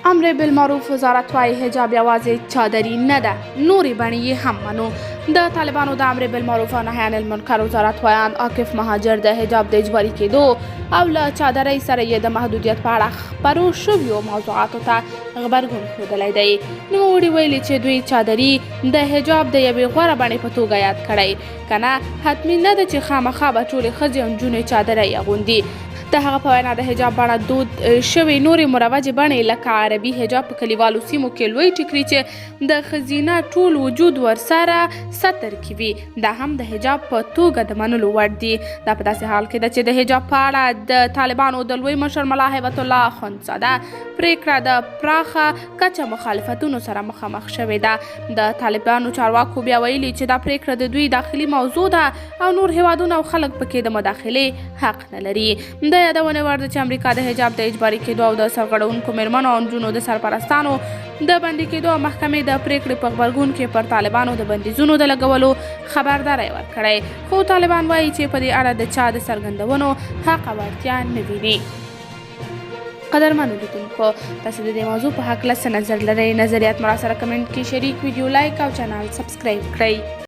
امر بالمعروف وزارت وايي حجاب یوازې چادري نه ده، نورې بڼې یې هم منو. د طالبانو د امر بالمعروف او نهي عن المنکر وزارت وایان عاکف مهاجر د حجاب د اجباري کېدو او له چادرۍ سره یې د محدودیت په اړه خپرو شویو موضوعاتو ته غبرګون ښودلی دی. نوموړي ویلي چې دوی چادري د حجاب د یوې غوره بڼې په توګه یاد کړی، که نه حتمي نه ده چې خامخا به ټولې ښځې او نجونې چادرۍ اغوندي. د هغه په وینا د حجاب بڼه دود شوې نورې مروجې بڼې لکه عربي حجاب په کلیوالو سیمو کې لوی ټیکري چې د ښځینه ټول وجود ورسره ستر کې وي، دا هم د حجاب په توګه د منلو وړ دي. دا په داسې حال کې ده چې د حجاب په اړه د طالبانو د لوی مشر ملا هیبت الله اخندزاده پریکړه د پراخه کچه مخالفتونو سره مخامخ شوې ده. د طالبانو چارواکو بیا ویلي چې دا پریکړه د دوی داخلي موضوع ده او نور هیوادونه او خلک پکې د مداخلې حق نه لري. د یادونې وړ ده چې امریکا د حجاب د اجباري کېدو او د سرغړونکو میرمنو او نجونو د سرپرستانو د بندي کېدو او محکمې د پریکړې په غبرګون کې پر طالبانو د بندیزونو د لګولو خبرداری ورکړی، خو طالبان وایي چې په دې اړه د چا د څرګندونو حق او اړتیا نه ویني. قدرمنو لیدونکو، تاسو د دې موضوع په هکله څه نظر لرئ؟ نظریات مو راسره کمنټ کې شریک، ویډیو لایک او چینل سبسکرایب کړئ.